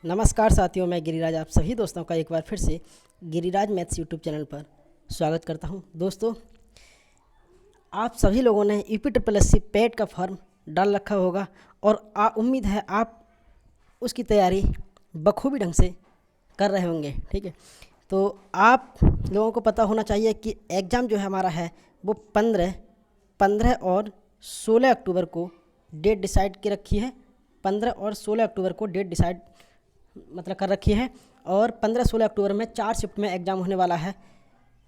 नमस्कार साथियों, मैं गिरिराज आप सभी दोस्तों का एक बार फिर से गिरिराज मैथ्स यूट्यूब चैनल पर स्वागत करता हूं। दोस्तों, आप सभी लोगों ने यूपी पेट का फॉर्म डाल रखा होगा और उम्मीद है आप उसकी तैयारी बखूबी ढंग से कर रहे होंगे। ठीक है, तो आप लोगों को पता होना चाहिए कि एग्ज़ाम जो है हमारा है वो 15 और 16 अक्टूबर को डेट डिसाइड की रखी है। 15 और 16 अक्टूबर को डेट डिसाइड कर रखी है और 15-16 अक्टूबर में 4 शिफ्ट में एग्ज़ाम होने वाला है।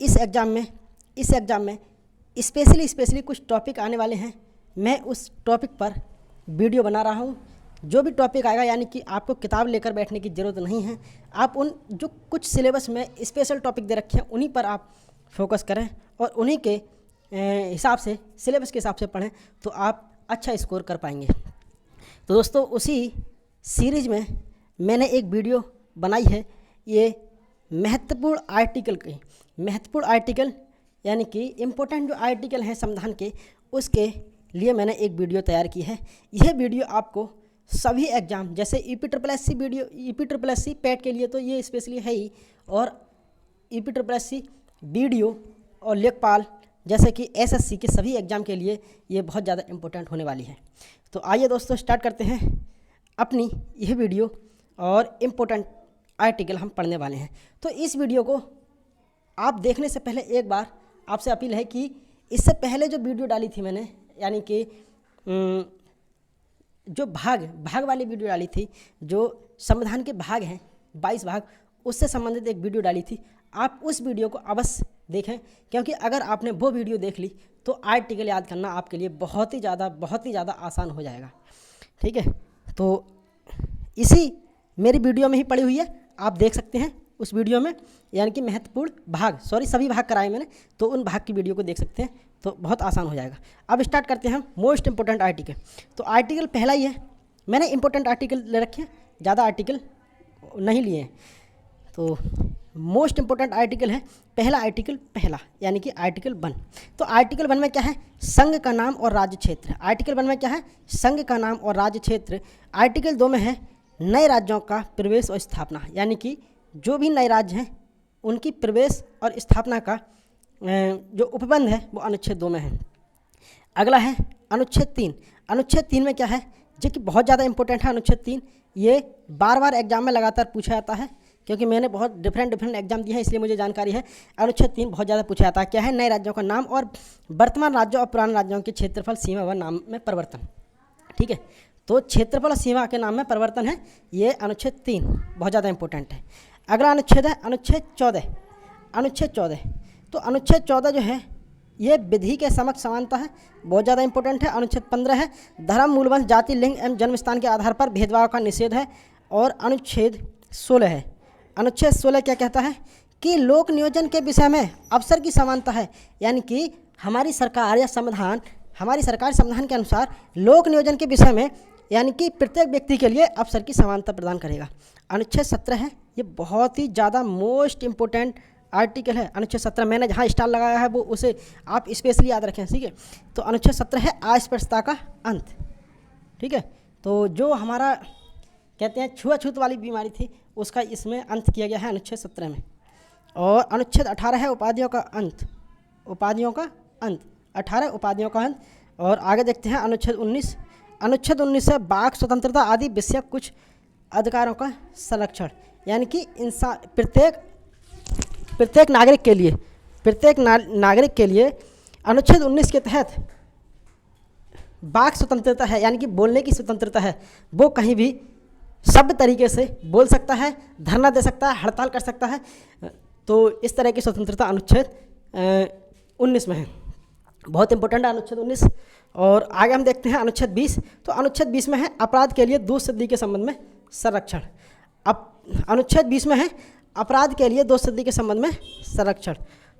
इस एग्ज़ाम में स्पेशली कुछ टॉपिक आने वाले हैं। मैं उस टॉपिक पर वीडियो बना रहा हूँ। जो भी टॉपिक आएगा यानी कि आपको किताब लेकर बैठने की ज़रूरत नहीं है। आप उन जो कुछ सिलेबस में स्पेशल टॉपिक दे रखे हैं उन्हीं पर आप फोकस करें और उन्हीं के हिसाब से, सिलेबस के हिसाब से पढ़ें तो आप अच्छा स्कोर कर पाएंगे। तो दोस्तों, उसी सीरीज में मैंने एक वीडियो बनाई है। ये महत्वपूर्ण आर्टिकल यानी कि इम्पोर्टेंट जो आर्टिकल हैं संविधान के, उसके लिए मैंने एक वीडियो तैयार की है। यह वीडियो आपको सभी एग्ज़ाम जैसे यूपी पेट के लिए तो ये स्पेशली है ही, और यूपी वीडियो और लेखपाल जैसे कि एसएससी के सभी एग्ज़ाम के लिए ये बहुत ज़्यादा इम्पोर्टेंट होने वाली है। तो आइए दोस्तों, स्टार्ट करते हैं अपनी यह वीडियो और इम्पोर्टेंट आर्टिकल हम पढ़ने वाले हैं। तो इस वीडियो को आप देखने से पहले एक बार आपसे अपील है कि इससे पहले जो वीडियो डाली थी मैंने, यानी कि जो भाग वाली वीडियो डाली थी, जो संविधान के भाग हैं 22 भाग, उससे संबंधित एक वीडियो डाली थी। आप उस वीडियो को अवश्य देखें, क्योंकि अगर आपने वो वीडियो देख ली तो आर्टिकल याद करना आपके लिए बहुत ही ज़्यादा आसान हो जाएगा। ठीक है, तो इसी मेरी वीडियो में ही पड़ी हुई है, आप देख सकते हैं उस वीडियो में, यानी कि महत्वपूर्ण भाग, सभी भाग कराए मैंने, तो उन भाग की वीडियो को देख सकते हैं, तो बहुत आसान हो जाएगा। अब स्टार्ट करते हैं हम मोस्ट इंपॉर्टेंट आर्टिकल। तो आर्टिकल पहला ही है, मैंने इंपॉर्टेंट आर्टिकल ले रखे हैं, ज़्यादा आर्टिकल नहीं लिए हैं। तो मोस्ट इंपॉर्टेंट आर्टिकल है पहला यानी कि आर्टिकल 1। तो आर्टिकल 1 में क्या है? संघ का नाम और राज्य क्षेत्र। आर्टिकल 1 में क्या है? संघ का नाम और राज्य क्षेत्र। आर्टिकल 2 में है नए राज्यों का प्रवेश और स्थापना, यानी कि जो भी नए राज्य हैं उनकी प्रवेश और स्थापना का जो उपबंध है वो अनुच्छेद 2 में है। अगला है अनुच्छेद 3। अनुच्छेद 3 में क्या है, जो कि बहुत ज़्यादा इंपॉर्टेंट है। अनुच्छेद 3 ये बार एग्जाम में लगातार पूछा जाता है, क्योंकि मैंने बहुत डिफरेंट एग्जाम दिए हैं, इसलिए मुझे जानकारी है। अनुच्छेद 3 बहुत ज़्यादा पूछा जाता है। क्या है? नए राज्यों का नाम और वर्तमान राज्यों और पुराने राज्यों के क्षेत्रफल, सीमा व नाम में परिवर्तन। ठीक है, तो क्षेत्रफल और सीमा के नाम में परिवर्तन है, ये अनुच्छेद 3 बहुत ज़्यादा इंपॉर्टेंट है। अगला अनुच्छेद है अनुच्छेद 14। तो अनुच्छेद 14 जो है ये विधि के समक्ष समानता है, बहुत ज़्यादा इंपॉर्टेंट है। अनुच्छेद 15 है धर्म, मूलवंश, जाति, लिंग एवं जन्म स्थान के आधार पर भेदभाव का निषेध है। और अनुच्छेद 16 है। अनुच्छेद 16 क्या कहता है कि लोक नियोजन के विषय में अवसर की समानता है, यानी कि हमारी सरकार संविधान के अनुसार लोक नियोजन के विषय में, यानी कि प्रत्येक व्यक्ति के लिए अवसर की समानता प्रदान करेगा। अनुच्छेद 17 है, ये बहुत ही ज़्यादा मोस्ट इम्पोर्टेंट आर्टिकल है। अनुच्छेद 17 मैंने जहाँ स्टार लगाया है वो उसे आप स्पेशली याद रखें। ठीक है, तो अनुच्छेद 17 है अस्पृश्यता का अंत। ठीक है, तो जो हमारा कहते हैं छुआछूत वाली बीमारी थी, उसका इसमें अंत किया गया है अनुच्छेद 17 में। और अनुच्छेद 18 है उपाधियों का अंत। 18 उपाधियों का अंत। और आगे देखते हैं अनुच्छेद 19। अनुच्छेद 19 से वाक स्वतंत्रता आदि विषय कुछ अधिकारों का संरक्षण, यानी कि इंसान प्रत्येक नागरिक के लिए अनुच्छेद 19 के तहत वाक स्वतंत्रता है, यानी कि बोलने की स्वतंत्रता है। वो कहीं भी सभ्य तरीके से बोल सकता है, धरना दे सकता है, हड़ताल कर सकता है। तो इस तरह की स्वतंत्रता अनुच्छेद 19 में है, बहुत इंपॉर्टेंट है अनुच्छेद 19। और आगे हम देखते हैं अनुच्छेद 20। तो अनुच्छेद 20 में है अपराध के लिए दोषसिद्धि के संबंध में संरक्षण। अब अनुच्छेद 20 में है अपराध के लिए दोषसिद्धि के संबंध में संरक्षण।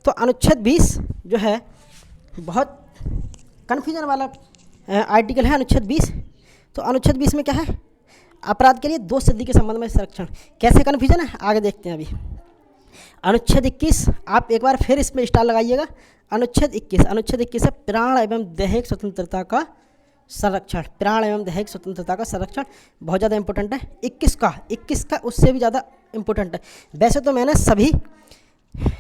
तो अनुच्छेद 20 जो है बहुत कन्फ्यूजन वाला आर्टिकल है अनुच्छेद 20। तो अनुच्छेद 20 में क्या है? अपराध के लिए दोषसिद्धि के संबंध में संरक्षण। कैसे कन्फ्यूजन है, आगे देखते हैं अभी। अनुच्छेद 21, आप एक बार फिर इसमें स्टार लगाइएगा। अनुच्छेद 21 है प्राण एवं दैहिक स्वतंत्रता का संरक्षण, प्राण एवं दैहिक स्वतंत्रता का संरक्षण बहुत ज़्यादा इंपॉर्टेंट है। 21 का उससे भी ज़्यादा इंपॉर्टेंट है। वैसे तो मैंने सभी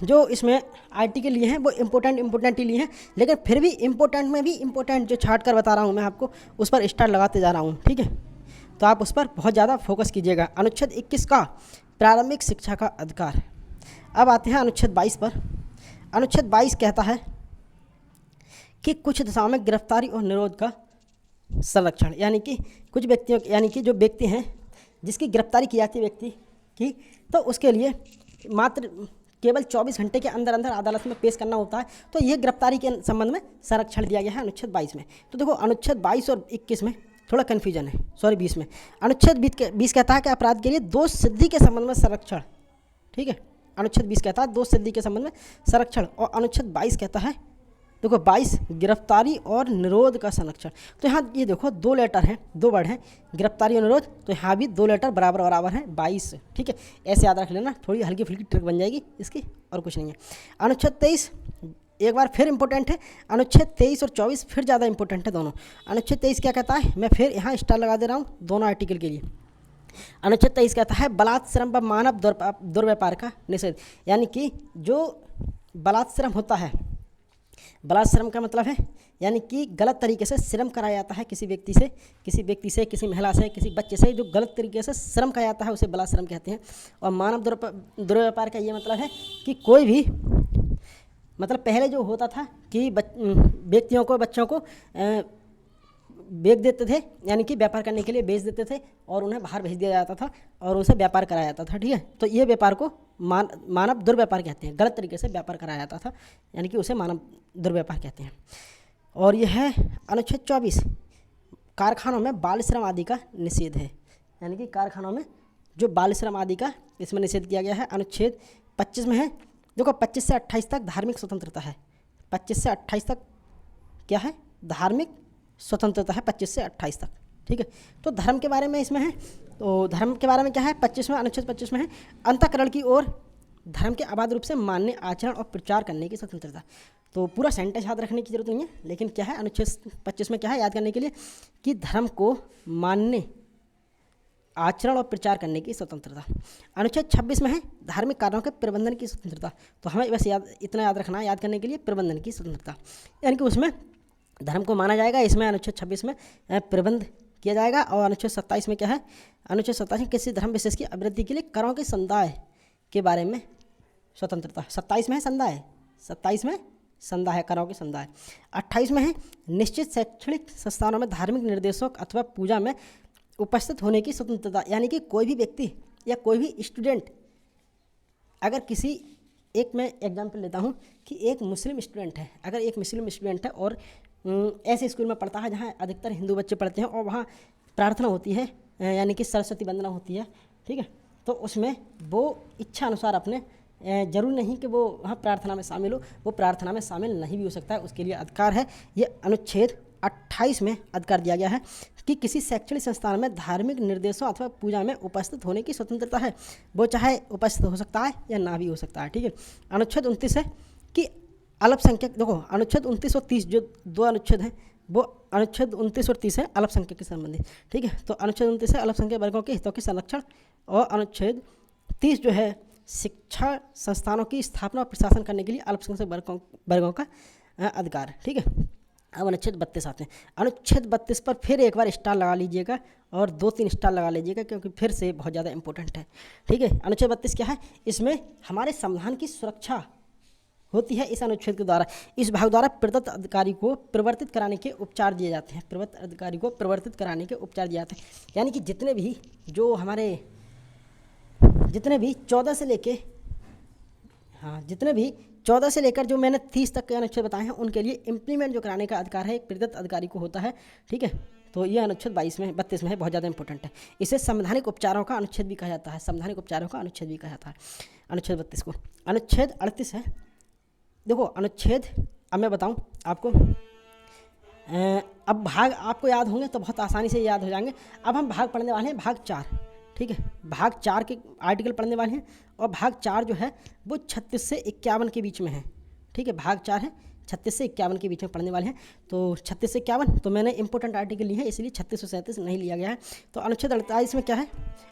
जो इसमें आईटी के लिए हैं वो इम्पोर्टेंट ही लिए हैं, लेकिन फिर भी इम्पोर्टेंट में भी इम्पोर्टेंट जो छाट कर बता रहा हूँ मैं आपको, उस पर स्टार लगाते जा रहा हूँ, ठीक है। तो आप उस पर बहुत ज़्यादा फोकस कीजिएगा। अनुच्छेद 21 का प्रारंभिक शिक्षा का अधिकार। अब आते हैं अनुच्छेद 22 पर। अनुच्छेद 22 कहता है कि कुछ दशाओं में गिरफ्तारी और निरोध का संरक्षण, यानी कि कुछ व्यक्तियों, यानी कि जो व्यक्ति हैं जिसकी गिरफ्तारी की जाती है व्यक्ति की, तो उसके लिए मात्र केवल 24 घंटे के अंदर अंदर अदालत में पेश करना होता है। तो ये गिरफ्तारी के संबंध में संरक्षण दिया गया है अनुच्छेद 22 में। तो देखो अनुच्छेद 22 और 21 में थोड़ा कन्फ्यूजन है, 20 में। अनुच्छेद 20 कहता है कि अपराध के लिए दोष सिद्धि के संबंध में संरक्षण, ठीक है। अनुच्छेद 20 कहता है दोष सिद्धि के संबंध में संरक्षण, और अनुच्छेद 22 कहता है, देखो 22 गिरफ्तारी और निरोध का संरक्षण। तो यहाँ ये देखो 2 लेटर हैं, 2 वर्ड हैं, गिरफ्तारी और निरोध, तो यहाँ भी 2 लेटर बराबर बराबर हैं, 22, ठीक है। ऐसे याद रख लेना, थोड़ी हल्की फुल्की ट्रिक बन जाएगी इसकी, और कुछ नहीं है। अनुच्छेद 23 एक बार फिर इंपॉर्टेंट है। अनुच्छेद 23 और 24 फिर ज़्यादा इंपॉर्टेंट है दोनों। अनुच्छेद 23 क्या कहता है, मैं फिर यहाँ स्टार लगा दे रहा हूँ दोनों आर्टिकल के लिए। अनुच्छेद 23 कहता है बलात्श्रम व मानव दुर्व्यापार का निषेध, यानी कि जो बलात्श्रम होता है, बलात्श्रम का मतलब है यानी कि गलत तरीके से श्रम कराया जाता है किसी व्यक्ति से, किसी महिला से, किसी बच्चे से, जो गलत तरीके से श्रम कराया जाता है उसे बलात्श्रम कहते हैं। और मानव दुर्व्यापार का ये मतलब है कि कोई भी, मतलब पहले जो होता था कि व्यक्तियों को, बच्चों को बेच देते थे, यानी कि व्यापार करने के लिए बेच देते थे और उन्हें बाहर भेज दिया जाता था और उनसे व्यापार कराया जाता था, ठीक है। तो ये व्यापार को मानव दुर्व्यापार कहते हैं, गलत तरीके से व्यापार कराया जाता था, यानी कि उसे मानव दुर्व्यापार कहते हैं। और यह है अनुच्छेद 24, कारखानों में बाल श्रम आदि का निषेध है, यानी कि कारखानों में जो बाल श्रम आदि का इसमें निषेध किया गया है। अनुच्छेद 25 में है, देखो 25 से 28 तक धार्मिक स्वतंत्रता है, 25 से 28 तक क्या है, धार्मिक स्वतंत्रता है 25 से 28 तक, ठीक है। तो धर्म के बारे में इसमें है, तो धर्म के बारे में क्या है 25 में, अनुच्छेद 25 में है अंतःकरण की ओर धर्म के अबाध रूप से मान्य आचरण और प्रचार करने की स्वतंत्रता। तो पूरा सेंटेंस याद रखने की जरूरत नहीं है, लेकिन क्या है अनुच्छेद 25 में क्या है याद करने के लिए कि धर्म को मान्य आचरण और प्रचार करने की स्वतंत्रता। अनुच्छेद 26 में है धार्मिक कार्यों के प्रबंधन की स्वतंत्रता। तो हमें बस इतना याद रखना है याद करने के लिए, प्रबंधन की स्वतंत्रता, यानी कि उसमें धर्म को माना जाएगा, इसमें अनुच्छेद 26 में प्रबंध किया जाएगा। और अनुच्छेद 27 में क्या है, अनुच्छेद 27 में किसी धर्म विशेष की अभिवृद्धि के लिए करों के समुदाय के बारे में स्वतंत्रता। 27 में है संदाय, 27 में संदा है, करों के समुदाय। 28 में है निश्चित शैक्षणिक संस्थानों में धार्मिक निर्देशों अथवा पूजा में उपस्थित होने की स्वतंत्रता, यानी कि कोई भी व्यक्ति या कोई भी स्टूडेंट, अगर किसी एक, मैं एग्जाम्पल लेता हूँ कि एक मुस्लिम स्टूडेंट है, अगर एक मुस्लिम स्टूडेंट है और ऐसे स्कूल में पढ़ता है जहाँ अधिकतर हिंदू बच्चे पढ़ते हैं और वहाँ प्रार्थना होती है, यानी कि सरस्वती वंदना होती है, ठीक है। तो उसमें वो इच्छा अनुसार अपने, जरूर नहीं कि वो वहाँ प्रार्थना में शामिल हो, वो प्रार्थना में शामिल नहीं भी हो सकता है, उसके लिए अधिकार है। ये अनुच्छेद 28 में अधिकार दिया गया है कि किसी शैक्षणिक संस्थान में धार्मिक निर्देशों अथवा पूजा में उपस्थित होने की स्वतंत्रता है, वो चाहे उपस्थित हो सकता है या ना भी हो सकता है, ठीक है। अनुच्छेद 29 है कि अल्पसंख्यक, देखो अनुच्छेद 29 और 30 जो 2 अनुच्छेद हैं, वो अनुच्छेद 29 और 30 है अल्पसंख्यक के संबंधित, ठीक है। तो अनुच्छेद 29 है अल्पसंख्यक वर्गों के हितों के संरक्षण, और अनुच्छेद 30 जो है शिक्षा संस्थानों की स्थापना और प्रशासन करने के लिए अल्पसंख्यक वर्गों का अधिकार, ठीक है। अब अनुच्छेद 32 आते हैं। अनुच्छेद 32 पर फिर एक बार स्टार लगा लीजिएगा और 2-3 स्टार लगा लीजिएगा, क्योंकि फिर से बहुत ज़्यादा इंपॉर्टेंट है, ठीक है। अनुच्छेद 32 क्या है, इसमें हमारे संविधान की सुरक्षा होती है इस अनुच्छेद के द्वारा। इस भाग द्वारा प्रदत्त अधिकारी को परिवर्तित कराने के उपचार दिए जाते हैं, प्रदत्त अधिकारी को परिवर्तित कराने के उपचार दिए जाते हैं, यानी कि जितने भी जो हमारे, जितने भी 14 से लेके, हाँ जितने भी 14 से लेकर जो मैंने 30 तक के अनुच्छेद बताए हैं, उनके लिए इम्प्लीमेंट जो कराने का अधिकार है एक प्रदत्त अधिकारी को होता है, ठीक है। तो ये अनुच्छेद 32 में है, बहुत ज़्यादा इंपॉर्टेंट है। इसे संवैधानिक उपचारों का अनुच्छेद भी कहा जाता है, संवैधानिक उपचारों का अनुच्छेद भी कहा जाता है अनुच्छेद 32 को। अनुच्छेद 38 है, देखो अनुच्छेद, अब मैं बताऊं आपको, अब भाग आपको याद होंगे तो बहुत आसानी से याद हो जाएंगे। अब हम भाग पढ़ने वाले हैं भाग 4, ठीक है। भाग 4 के आर्टिकल पढ़ने वाले हैं, और भाग 4 जो है वो 36 से 51 के बीच में है, ठीक है। भाग 4 है 36 से 51 के बीच में पढ़ने वाले हैं। तो 36 से 51 तो मैंने इंपॉर्टेंट आर्टिकल लिए हैं, इसलिए 36 से 37 नहीं लिया गया है। तो अनुच्छेद 48 में क्या है,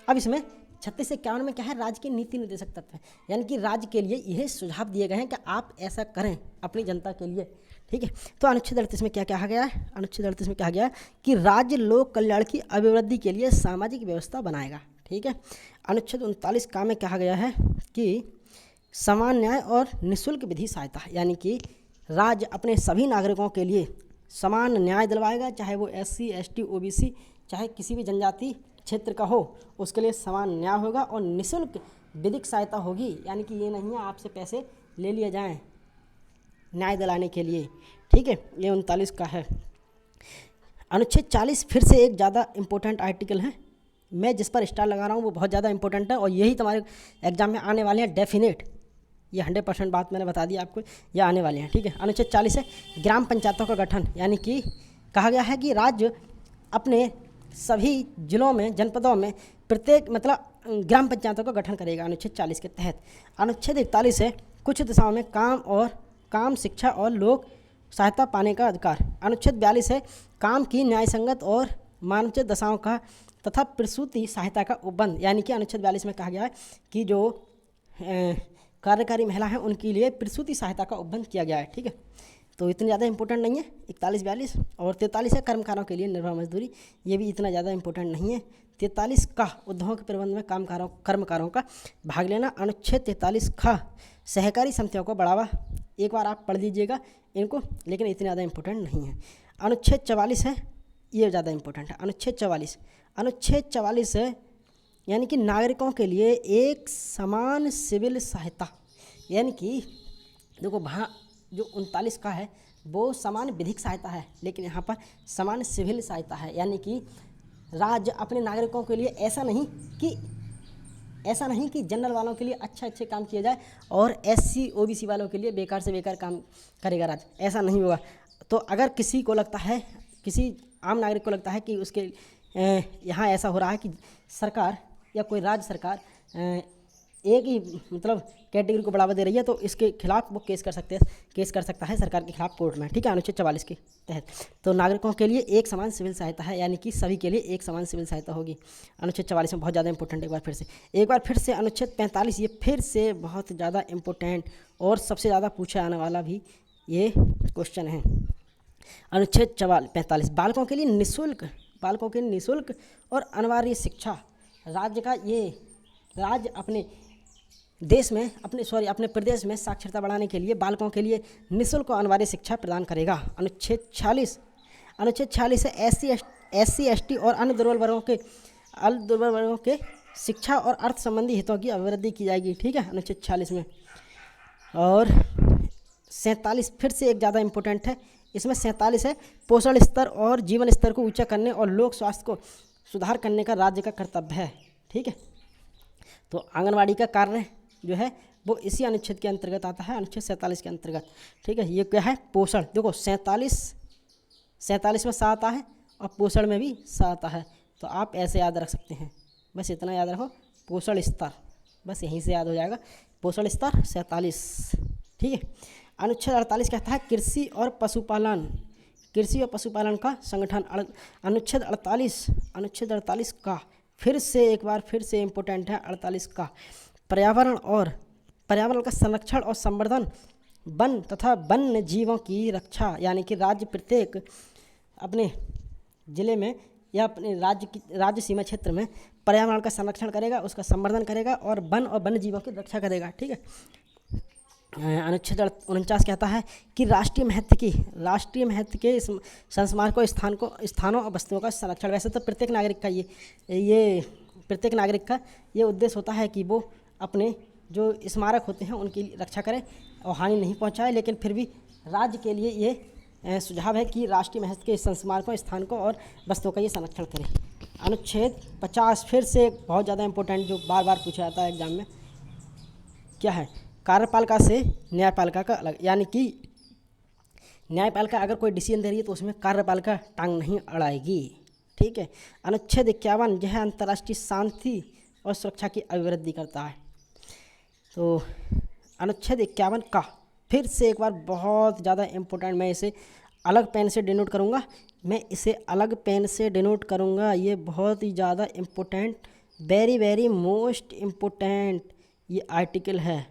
अब इसमें 36 से 51 में क्या है, राज्य के नीति निर्देशक तत्व है, यानी कि राज्य के लिए यह सुझाव दिए गए हैं कि आप ऐसा करें अपनी जनता के लिए, ठीक है। तो अनुच्छेद 38 में क्या कहा गया है, अनुच्छेद 38 में कहा गया है कि राज्य लोक कल्याण की अभिवृद्धि के लिए सामाजिक व्यवस्था बनाएगा, ठीक है। अनुच्छेद 39 का में कहा गया है कि समान न्याय और निःशुल्क विधि सहायता, यानी कि राज्य अपने सभी नागरिकों के लिए समान न्याय दिलवाएगा, चाहे वो SC ST OBC चाहे किसी भी जनजाति क्षेत्र का हो, उसके लिए समान न्याय होगा और निःशुल्क विधिक सहायता होगी, यानी कि ये नहीं है आपसे पैसे ले लिए जाएं न्याय दिलाने के लिए, ठीक है। ये 39 का है। अनुच्छेद 40 फिर से एक ज़्यादा इम्पोर्टेंट आर्टिकल है, मैं जिस पर स्टार लगा रहा हूँ वो बहुत ज़्यादा इंपॉर्टेंट है और यही तुम्हारे एग्जाम में आने वाले हैं डेफिनेट, ये 100% बात मैंने बता दी आपको, ये आने वाले हैं, ठीक है। अनुच्छेद 40 है ग्राम पंचायतों का गठन, यानी कि कहा गया है कि राज्य अपने सभी जिलों में जनपदों में प्रत्येक मतलब ग्राम पंचायतों का गठन करेगा अनुच्छेद 40 के तहत। अनुच्छेद 41 है कुछ दिशाओं में काम शिक्षा और लोक सहायता पाने का अधिकार। अनुच्छेद 42 है काम की न्यायसंगत और मानवोचित दशाओं का तथा प्रसूति सहायता का उपबंध, यानी कि अनुच्छेद 42 में कहा गया है कि जो कार्यकारी महिला हैं उनके लिए प्रसूति सहायता का उपबंध किया गया है, ठीक है। तो इतनी ज़्यादा इंपॉर्टेंट नहीं है 41 42 और 43 है कर्मकारों के लिए निर्वाह मजदूरी, ये भी इतना ज़्यादा इंपॉर्टेंट नहीं है। 43 का उद्योगों के प्रबंध में कर्मकारों का भाग लेना। अनुच्छेद 43 का सहकारी समितियों को बढ़ावा, एक बार आप पढ़ लीजिएगा इनको, लेकिन इतनी ज़्यादा इंपॉर्टेंट नहीं है। अनुच्छेद 44 है, ये ज़्यादा इंपॉर्टेंट है। अनुच्छेद 44 है यानी कि नागरिकों के लिए एक समान सिविल सहायता, यानी कि देखो वहाँ जो 39 का है वो समान विधिक सहायता है, लेकिन यहाँ पर समान सिविल सहायता है, यानी कि राज्य अपने नागरिकों के लिए ऐसा नहीं कि जनरल वालों के लिए अच्छे काम किए जाए और SC OBC वालों के लिए बेकार से बेकार काम करेगा राज्य, ऐसा नहीं होगा। तो अगर किसी को लगता है, किसी आम नागरिक को लगता है कि उसके यहाँ ऐसा हो रहा है कि सरकार या कोई राज्य सरकार एक ही मतलब कैटेगरी को बढ़ावा दे रही है, तो इसके खिलाफ वो केस कर सकता है सरकार के खिलाफ कोर्ट में, ठीक है, अनुच्छेद 44 के तहत। तो नागरिकों के लिए एक समान सिविल सहायता है, यानी कि सभी के लिए एक समान सिविल सहायता होगी। अनुच्छेद 44 में बहुत ज़्यादा इंपॉर्टेंट, एक बार फिर से अनुच्छेद 45, ये फिर से बहुत ज़्यादा इंपॉर्टेंट और सबसे ज़्यादा पूछा आने वाला भी ये क्वेश्चन है। अनुच्छेद 45 बालकों के लिए निःशुल्क और अनिवार्य शिक्षा। राज्य अपने प्रदेश में साक्षरता बढ़ाने के लिए बालकों के लिए निःशुल्क और अनिवार्य शिक्षा प्रदान करेगा। अनुच्छेद 46 है SC ST और अन्य दुर्बल वर्गों के शिक्षा और अर्थ संबंधी हितों की अभिवृद्धि की जाएगी, ठीक है, अनुच्छेद 46 में। और 47 फिर से एक ज़्यादा इंपॉर्टेंट है, इसमें 47 है पोषण स्तर और जीवन स्तर को ऊंचा करने और लोक स्वास्थ्य को सुधार करने का राज्य का कर्तव्य है, ठीक है। तो आंगनवाड़ी का कार्य जो है वो इसी अनुच्छेद के अंतर्गत आता है, अनुच्छेद 47 के अंतर्गत, ठीक है। ये क्या है, पोषण, देखो 47 में 7 आता है और पोषण में भी 7 आता है, तो आप ऐसे याद रख सकते हैं, बस इतना याद रखो, पोषण स्तर, बस यहीं से याद हो जाएगा, पोषण स्तर 47, ठीक है। अनुच्छेद 48 कहता है कृषि और पशुपालन का संगठन। अनुच्छेद 48 का फिर से इम्पोर्टेंट है, 48 का पर्यावरण का संरक्षण और संवर्धन, वन तथा वन्य जीवों की रक्षा, यानी कि राज्य प्रत्येक अपने जिले में या अपने राज्य सीमा क्षेत्र में पर्यावरण का संरक्षण करेगा, उसका संवर्धन करेगा और वन और वन्य जीवों की रक्षा करेगा, ठीक है। अनुच्छेद 49 कहता है कि राष्ट्रीय महत्व के संस्मारकों स्थानों और वस्तुओं का संरक्षण। वैसे तो प्रत्येक नागरिक का ये उद्देश्य होता है कि वो अपने जो स्मारक होते हैं उनकी रक्षा करें और हानि नहीं पहुंचाए, लेकिन फिर भी राज्य के लिए ये सुझाव है कि राष्ट्रीय महत्व के संस्मारकों स्थानकों और वस्तुओं का ये संरक्षण करें। अनुच्छेद 50 फिर से एक बहुत ज़्यादा इंपॉर्टेंट जो बार बार पूछा जाता है एग्जाम में, क्या है, कार्यपालिका से न्यायपालिका का अलग, यानी कि न्यायपालिका अगर कोई डिसीजन दे रही है तो उसमें कार्यपालिका टांग नहीं अड़ाएगी, ठीक है। अनुच्छेद 51 यह अंतर्राष्ट्रीय शांति और सुरक्षा की अभिवृद्धि करता है। तो अनुच्छेद 51 का फिर से एक बार बहुत ज़्यादा इम्पोर्टेंट, मैं इसे अलग पेन से डिनोट करूँगा, मैं इसे अलग पेन से डिनोट करूँगा। ये बहुत ही ज़्यादा important, very very most important ये आर्टिकल है,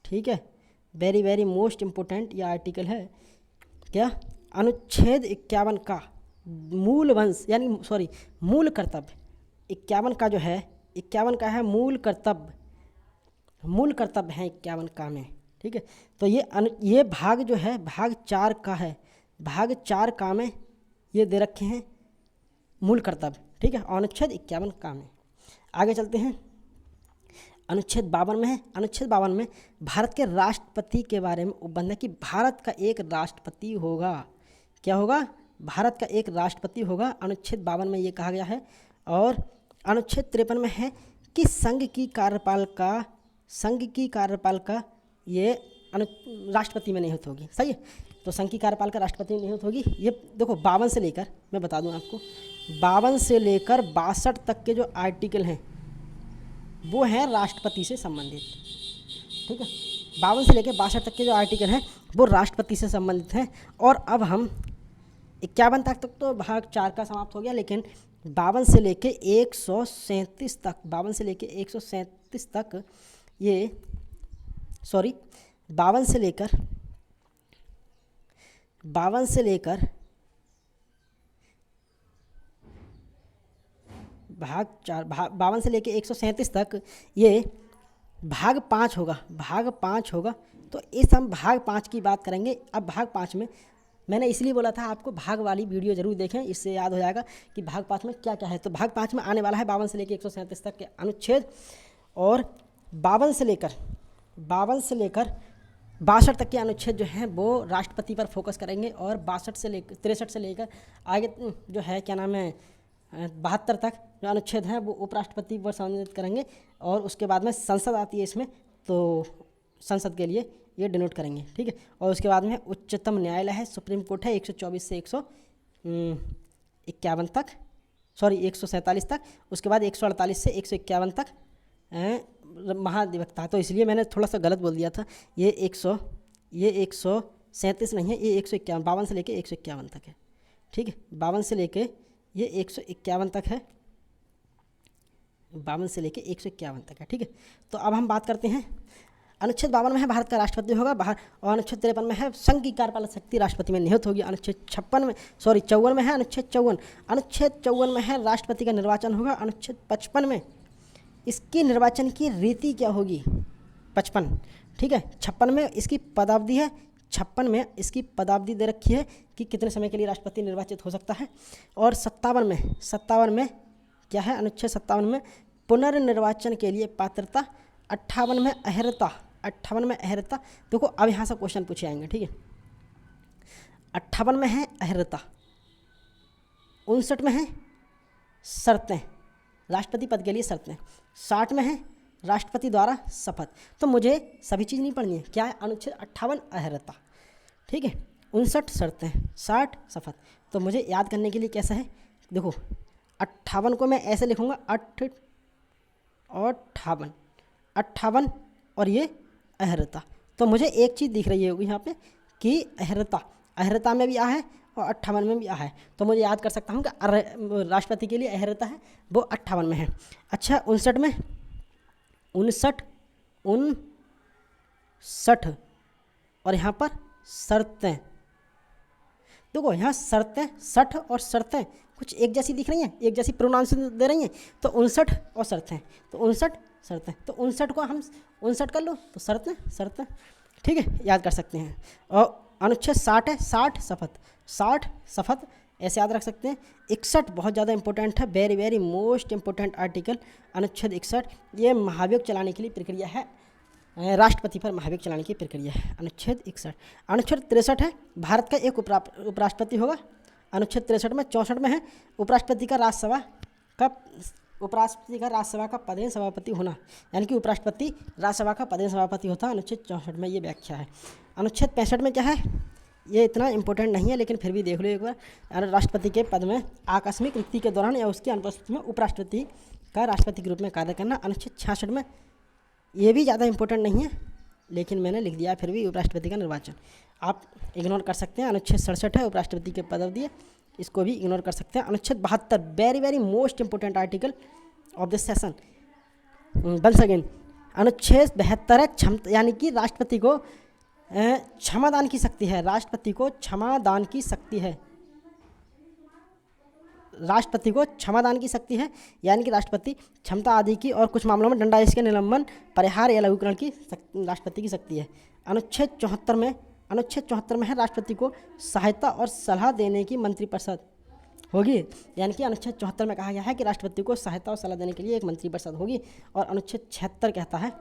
ठीक है, वेरी वेरी मोस्ट इम्पोर्टेंट ये आर्टिकल है। क्या? अनुच्छेद 51 का मूल वंश यानी सॉरी मूल कर्तव्य, 51 का जो है 51 का है मूल कर्तव्य, मूल कर्तव्य है 51 का में, ठीक है। तो ये भाग जो है भाग 4 का है, भाग 4 का में ये दे रखे हैं मूल कर्तव्य, ठीक है, अनुच्छेद 51 का में। आगे चलते हैं, अनुच्छेद 52 में है, अनुच्छेद 52 में भारत के राष्ट्रपति के बारे में उपबंध है कि भारत का एक राष्ट्रपति होगा। क्या होगा? भारत का एक राष्ट्रपति होगा, अनुच्छेद 52 में ये कहा गया है। और अनुच्छेद 53 में है कि संघ की कार्यपालिका ये राष्ट्रपति में निहित होगी, सही है। तो संघ की कार्यपालिका राष्ट्रपति में निहित होगी। ये देखो 52 से लेकर, मैं बता दूं आपको, 52 से लेकर 62 तक के जो आर्टिकल हैं वो हैं राष्ट्रपति से संबंधित, ठीक है। 52 से लेकर 62 तक के जो आर्टिकल हैं वो राष्ट्रपति से संबंधित हैं। और अब हम 51 तक तो भाग 4 का समाप्त हो गया, लेकिन 52 से लेकर 137 तक, 52 से लेकर 137 तक ये 52 से लेकर 52 से लेकर भाग 4 52 से लेकर 137 तक ये भाग 5 होगा, भाग 5 होगा। तो इस हम भाग 5 की बात करेंगे। अब भाग 5 में मैंने इसलिए बोला था आपको भाग वाली वीडियो जरूर देखें, इससे याद हो जाएगा कि भाग 5 में क्या क्या है। तो भाग 5 में आने वाला है 52 से लेकर 137 तक के अनुच्छेद, और 52 से लेकर 62 तक के अनुच्छेद जो हैं वो राष्ट्रपति पर फोकस करेंगे, और 62 से लेकर 63 से लेकर आगे जो है क्या नाम है 72 तक जो अनुच्छेद हैं वो उपराष्ट्रपति पर संबंधित करेंगे। और उसके बाद में संसद आती है इसमें, तो संसद के लिए ये डिनोट करेंगे, ठीक है। और उसके बाद में उच्चतम न्यायालय है, सुप्रीम कोर्ट है, 124 से 151 तक, 147 तक। उसके बाद 148 से 151 तक महाधिवक्ता। तो इसलिए मैंने थोड़ा सा गलत बोल दिया था, ये 137 नहीं है, ये 151, 52 से लेके 151 तक है, ठीक है। 52 से लेके ये 151 तक है, 52 से लेके 151 तक है, ठीक है। तो अब हम बात करते हैं, अनुच्छेद 52 में है भारत का राष्ट्रपति होगा बाहर, और अनुच्छेद 53 में है संघ की कार्यपालक शक्ति राष्ट्रपति में निहित होगी। अनुच्छेद 54 में है अनुच्छेद 54 में है राष्ट्रपति का निर्वाचन होगा। अनुच्छेद 55 में इसकी निर्वाचन की रीति क्या होगी, 55, ठीक है। 56 में इसकी पदावधि है, 56 में इसकी पदावधि दे रखी है कि कितने समय के लिए राष्ट्रपति निर्वाचित हो सकता है। और 57 में क्या है, अनुच्छेद 57 में पुनर्निर्वाचन के लिए पात्रता, 58 में अहर्ता, 58 में अहर्ता। देखो अब यहाँ से क्वेश्चन पूछे आएंगे, ठीक है। 58 में है अहर्ता, 59 में है शर्तें, राष्ट्रपति पद के लिए शर्तें, 60 में है राष्ट्रपति द्वारा शपथ। तो मुझे सभी चीज़ नहीं पढ़नी है, क्या है, अनुच्छेद 58 अहर्ता, ठीक है, 59 शर्तें, 60 शपथ। तो मुझे याद करने के लिए कैसा है, देखो 58 को मैं ऐसे लिखूँगा 58 और ये अहर्ता। तो मुझे एक चीज़ दिख रही होगी यहाँ पे कि अहर्ता में भी आ है और 58 में भी आ है। तो मुझे याद कर सकता हूँ कि राष्ट्रपति के लिए अहर्ता है वो 58 में है। अच्छा 59 में 59 और यहाँ पर शर्तें, देखो यहाँ शर्तें 60 और शर्तें कुछ एक जैसी दिख रही हैं, एक जैसी प्रोनाउंसिएशन दे रही हैं। तो 59 और शर्तें, तो 59 शर्तें, तो 59 को हम 59 कर लो तो शर्तें, ठीक है, याद कर सकते हैं। और अनुच्छेद 60 है, 60 शपथ ऐसे याद रख सकते हैं। 61 बहुत ज़्यादा इंपॉर्टेंट है, very very most important article, अनुच्छेद 61, ये महाभियोग चलाने के लिए प्रक्रिया है, राष्ट्रपति पर महाभियोग चलाने की प्रक्रिया है, अनुच्छेद 61। अनुच्छेद 63 है, भारत का एक उपराष्ट्रपति होगा। अनुच्छेद 63 में 64 में है उपराष्ट्रपति का राज्यसभा का पदेन सभापति होना, यानी कि उपराष्ट्रपति राज्यसभा का पदेन सभापति होता है। अनुच्छेद 64 में ये व्याख्या है। अनुच्छेद 65 में क्या है, ये इतना इंपॉर्टेंट नहीं है लेकिन फिर भी देख लो एक बार, राष्ट्रपति के पद में आकस्मिक रिक्ति के दौरान या उसकी अनुपस्थिति में उपराष्ट्रपति का राष्ट्रपति के रूप में कार्य करना। अनुच्छेद 66 में ये भी ज़्यादा इंपॉर्टेंट नहीं है, लेकिन मैंने लिख दिया फिर भी उपराष्ट्रपति का निर्वाचन। आप इग्नोर कर सकते हैं। अनुच्छेद 67 है उपराष्ट्रपति के पदवी, इसको भी इग्नोर कर सकते हैं। अनुच्छेद 72 very very most important article of this session. Once again अनुच्छेद 72 है क्षमता, यानी कि राष्ट्रपति को क्षमादान की शक्ति है। राष्ट्रपति को क्षमादान की शक्ति है। राष्ट्रपति को क्षमादान की शक्ति है, यानी कि राष्ट्रपति क्षमता आदि की और कुछ मामलों में दंडादेश के निलंबन, परिहार या लघुकरण की राष्ट्रपति की शक्ति है। अनुच्छेद 74 में है राष्ट्रपति को सहायता और सलाह देने की मंत्रिपरिषद होगी, यानी कि अनुच्छेद 74 में कहा गया है कि राष्ट्रपति को सहायता और सलाह देने के लिए एक मंत्रिपरिषद होगी। और अनुच्छेद 76 कहता है,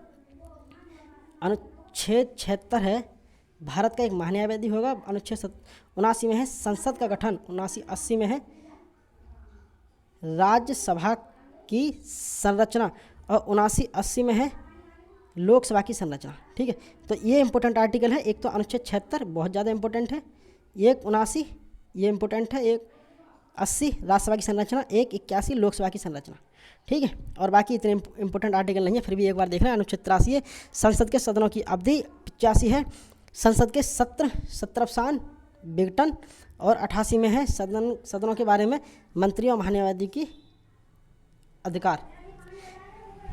अनुच्छेद 76 है भारत का एक महान्यायवादी होगा। अनुच्छेद 79 में है संसद का गठन, 79-80 में है राज्यसभा की संरचना और 79-80 में है लोकसभा की संरचना। ठीक है, तो ये इंपॉर्टेंट आर्टिकल है। एक तो अनुच्छेद 76 बहुत ज़्यादा इंपॉर्टेंट है, एक 79 ये इंपॉर्टेंट है, एक 80 राज्यसभा की संरचना, एक 81 लोकसभा की संरचना। ठीक है, और बाकी इतने इंपॉर्टेंट आर्टिकल नहीं है, फिर भी एक बार देख रहे हैं। अनुच्छेद 83 है संसद के सदनों की अवधि, 85 है संसद के सत्रवसान विघटन, और 88 में है सदनों के बारे में मंत्रियों और महान्यायवादी की अधिकार।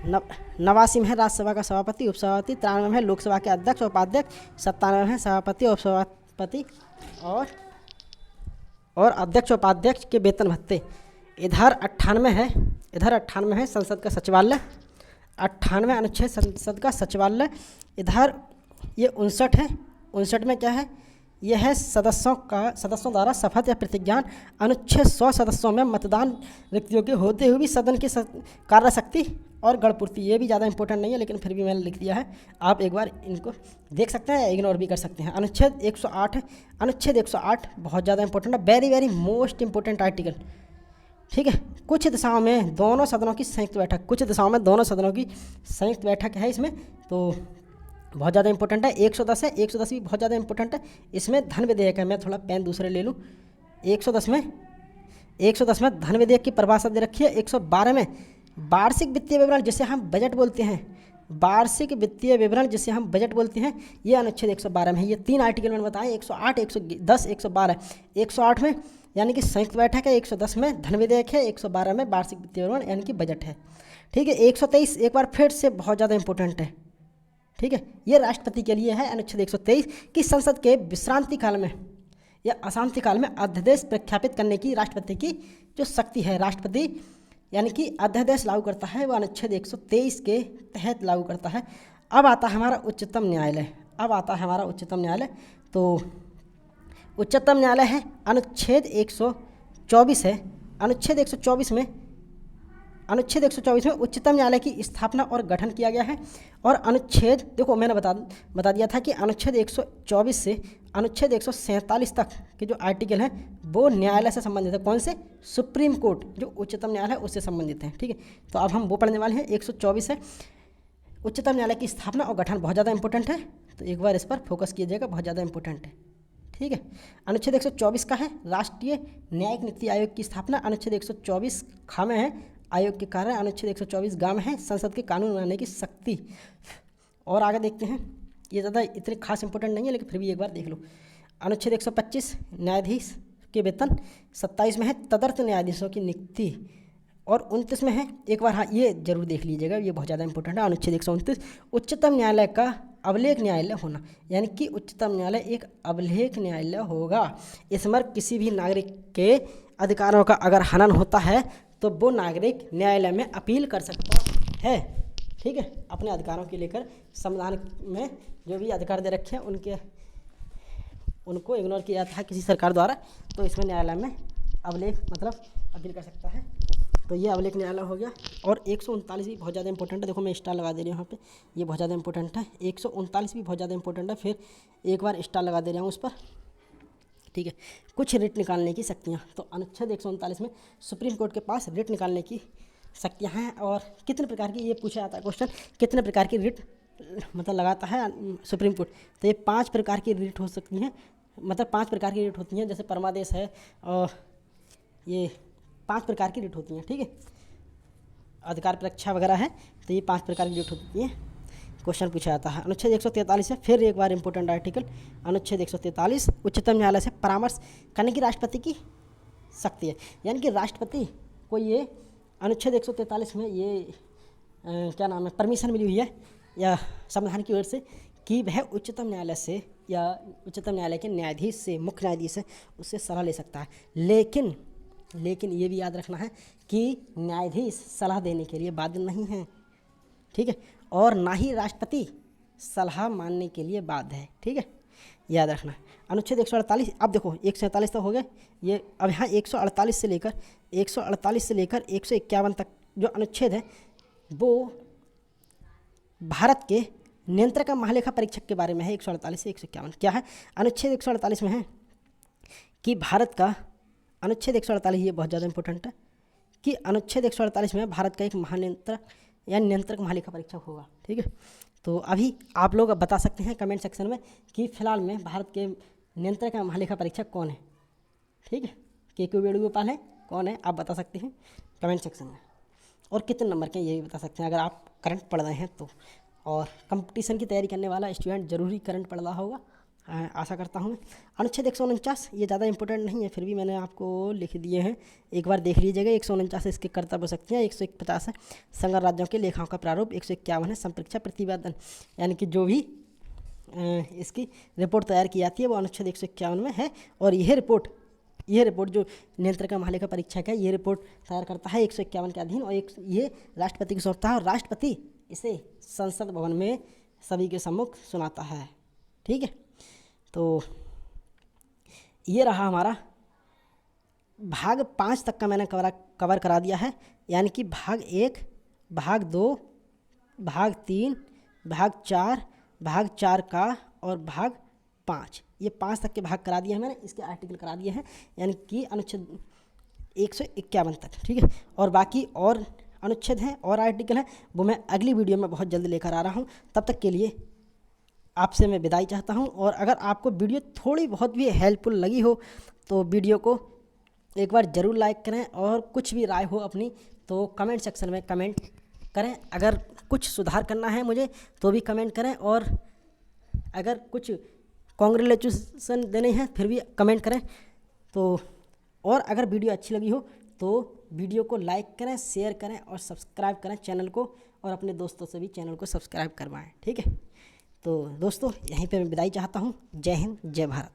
89 में है राज्यसभा का सभापति उपसभापति, 93 में है लोकसभा के अध्यक्ष और उपाध्यक्ष, 97 में है सभापति और उपसभापति और अध्यक्ष और उपाध्यक्ष के वेतन भत्ते। इधर 98 है संसद का सचिवालय, 98 अनुच्छेद संसद का सचिवालय। इधर ये 59 है, 59 में क्या है, यह है सदस्यों द्वारा शपथ या प्रतिज्ञान। अनुच्छेद 100 सदस्यों में मतदान रिक्तियों के होते हुए भी सदन की कार्यशक्ति और गणपूर्ति। ये भी ज़्यादा इंपॉर्टेंट नहीं है, लेकिन फिर भी मैंने लिख दिया है, आप एक बार इनको देख सकते हैं या इग्नोर भी कर सकते हैं। अनुच्छेद 108 है, अनुच्छेद 108 बहुत ज़्यादा इंपॉर्टेंट है, very very most important article. ठीक है, कुछ दिशाओं में दोनों सदनों की संयुक्त बैठक है इसमें, तो बहुत ज़्यादा इंपॉर्टेंट है। 110 है, 110 भी बहुत ज़्यादा इंपॉर्टेंट है। इसमें धन विधेयक है, मैं थोड़ा पेन दूसरे ले लूँ। 110 में धन विधेयक की परिभाषा दे रखी है। 112 में वार्षिक वित्तीय विवरण जिसे हम बजट बोलते हैं, ये अनुच्छेद 112 में है। ये 3 आर्टिकल मैंने बताए, 108, 110, 112। 108 में यानी कि संयुक्त बैठक है, 110 में धन विधेयक है, 112 में वार्षिक वित्तीय विवरण यानी कि बजट है। ठीक है, 123 एक बार फिर से बहुत ज़्यादा इंपॉर्टेंट है। ठीक है, ये राष्ट्रपति के लिए है। अनुच्छेद 123 कि संसद के विश्रांति काल में या अशांति काल में अध्यादेश प्रख्यापित करने की राष्ट्रपति की जो शक्ति है, राष्ट्रपति यानी कि अध्यादेश लागू करता है, वो अनुच्छेद 123 के तहत लागू करता है। अब आता है हमारा उच्चतम न्यायालय। तो उच्चतम न्यायालय है, अनुच्छेद 124 है। अनुच्छेद 124 में उच्चतम न्यायालय की स्थापना और गठन किया गया है। और अनुच्छेद देखो मैंने बता दिया था कि अनुच्छेद 124 से अनुच्छेद 147 तक के जो आर्टिकल हैं वो न्यायालय से संबंधित है। कौन से? सुप्रीम कोर्ट, जो उच्चतम न्यायालय है उससे संबंधित है। ठीक है, तो अब हम वो पढ़ने वाले हैं। 124 है उच्चतम न्यायालय की स्थापना और गठन, बहुत ज़्यादा इंपॉर्टेंट है, तो एक बार इस पर फोकस कीजिएगा, बहुत ज़्यादा इंपॉर्टेंट है। ठीक है, अनुच्छेद 124 का है राष्ट्रीय न्यायिक नीति आयोग की स्थापना। अनुच्छेद 124 खा में है आयोग के कार्य। अनुच्छेद 124 गा में है संसद के कानून बनाने की शक्ति। और आगे देखते हैं, ये ज़्यादा इतने खास इंपॉर्टेंट नहीं है, लेकिन फिर भी एक बार देख लो। अनुच्छेद 125 न्यायाधीश के वेतन। 27 में है तदर्थ न्यायाधीशों की नियुक्ति। और 29 में है, एक बार हाँ ये जरूर देख लीजिएगा, ये बहुत ज़्यादा इंपॉर्टेंट है। अनुच्छेद 129 उच्चतम न्यायालय का अभिलेख न्यायालय होना, यानी कि उच्चतम न्यायालय एक अभिलेख न्यायालय होगा। इसमें किसी भी नागरिक के अधिकारों का अगर हनन होता है तो वो नागरिक न्यायालय में अपील कर सकता है। ठीक है, अपने अधिकारों के लेकर संविधान में जो भी अधिकार दे रखे हैं उनको इग्नोर किया जाता है किसी सरकार द्वारा, तो इसमें न्यायालय में अभिलेख मतलब अपील कर सकता है। तो ये अभिलेख न्यायालय हो गया। और 139 भी बहुत ज़्यादा इंपॉर्टेंट है, देखो मैं स्टार लगा दे रही हूँ यहाँ पे, ये बहुत ज़्यादा इंपॉर्टेंट है। 139 भी बहुत ज़्यादा इंपॉर्टेंट है, फिर एक बार स्टार लगा दे रहा हूँ उस पर। ठीक है, कुछ रिट निकालने की शक्तियाँ, तो अनुच्छेद 139 में सुप्रीम कोर्ट के पास रिट निकालने की शक्तियाँ हैं। और कितने प्रकार की, ये पूछा जाता है क्वेश्चन, कितने प्रकार की रिट मतलब लगाता है सुप्रीम कोर्ट, तो ये 5 प्रकार की रिट हो सकती हैं, मतलब 5 प्रकार की रिट होती हैं, जैसे परमादेश है और ये 5 प्रकार की रिट होती हैं। ठीक है, अधिकार परीक्षा वगैरह है, तो ये 5 प्रकार की रिट होती हैं। क्वेश्चन पूछा जाता है। अनुच्छेद 143 से फिर एक बार इंपॉर्टेंट आर्टिकल, अनुच्छेद 143 उच्चतम न्यायालय से परामर्श करने की राष्ट्रपति की शक्ति है। यानी कि राष्ट्रपति को ये अनुच्छेद 143 में ये क्या नाम है, परमिशन मिली हुई है या संविधान की ओर से कि वह उच्चतम न्यायालय से या उच्चतम न्यायालय के न्यायाधीश से, मुख्य न्यायाधीश से उससे सलाह ले सकता है। लेकिन ये भी याद रखना है कि न्यायाधीश सलाह देने के लिए बाध्य नहीं है, ठीक है, और ना ही राष्ट्रपति सलाह मानने के लिए बाध्य है, ठीक है, याद रखना। अनुच्छेद 148, अब देखो 147 तक हो गए ये, अब यहाँ 148 से लेकर 151 तक जो अनुच्छेद है वो भारत के नियंत्रक महालेखा परीक्षक के बारे में है। 148 से 151 क्या है, अनुच्छेद 148 में है कि भारत का, अनुच्छेद 148 ये बहुत ज़्यादा इंपॉर्टेंट है कि अनुच्छेद 148 में भारत का एक महानियंत्रक या नियंत्रक महालेखा परीक्षक होगा, ठीक है। तो अभी आप लोग बता सकते हैं कमेंट सेक्शन में कि फिलहाल में भारत के नियंत्रक या महालेखा परीक्षक कौन है, ठीक है, के वेणुगोपाल है, कौन है, आप बता सकते हैं कमेंट सेक्शन में। और कितने नंबर के ये भी बता सकते हैं अगर आप करंट पढ़ रहे हैं तो। और कंपटीशन की तैयारी करने वाला स्टूडेंट जरूरी करंट पढ़ रहा होगा, आशा करता हूँ मैं। अनुच्छेद 149 ये ज़्यादा इंपॉर्टेंट नहीं है, फिर भी मैंने आपको लिख दिए हैं, एक बार देख लीजिएगा। 149 इसके कर्तव्य शक्ति है, 150 है संघ राज्यों के लेखाओं का प्रारूप, 151 है संप्रेक्षा प्रतिवेदन, यानी कि जो भी इसकी रिपोर्ट तैयार की जाती है वो अनुच्छेद 151 में है। और यह रिपोर्ट जो नियंत्रक महालेखा परीक्षक है ये रिपोर्ट तैयार करता है 151 के अधीन, और ये राष्ट्रपति को सौंपता है और राष्ट्रपति इसे संसद भवन में सभी के सम्मुख सुनाता है, ठीक है। तो ये रहा हमारा भाग 5 तक का मैंने कवर करा दिया है, यानी कि भाग 1, भाग 2, भाग 3, भाग 4, भाग 4 का और भाग 5, ये 5 तक के भाग करा दिए हैं मैंने, इसके आर्टिकल करा दिए हैं, यानी कि अनुच्छेद 151 तक, ठीक है। और बाकी और अनुच्छेद हैं और आर्टिकल हैं वो मैं अगली वीडियो में बहुत जल्द लेकर आ रहा हूँ। तब तक के लिए आपसे मैं विदाई चाहता हूँ। और अगर आपको वीडियो थोड़ी बहुत भी हेल्पफुल लगी हो तो वीडियो को एक बार ज़रूर लाइक करें, और कुछ भी राय हो अपनी तो कमेंट सेक्शन में कमेंट करें। अगर कुछ सुधार करना है मुझे तो भी कमेंट करें, और अगर कुछ कॉन्ग्रेचुलेसन देने हैं फिर भी कमेंट करें। तो और अगर वीडियो अच्छी लगी हो तो वीडियो को लाइक करें, शेयर करें और सब्सक्राइब करें चैनल को, और अपने दोस्तों से भी चैनल को सब्सक्राइब करवाएं, ठीक है। तो दोस्तों यहीं पे मैं विदाई चाहता हूँ। जय हिंद, जय भारत।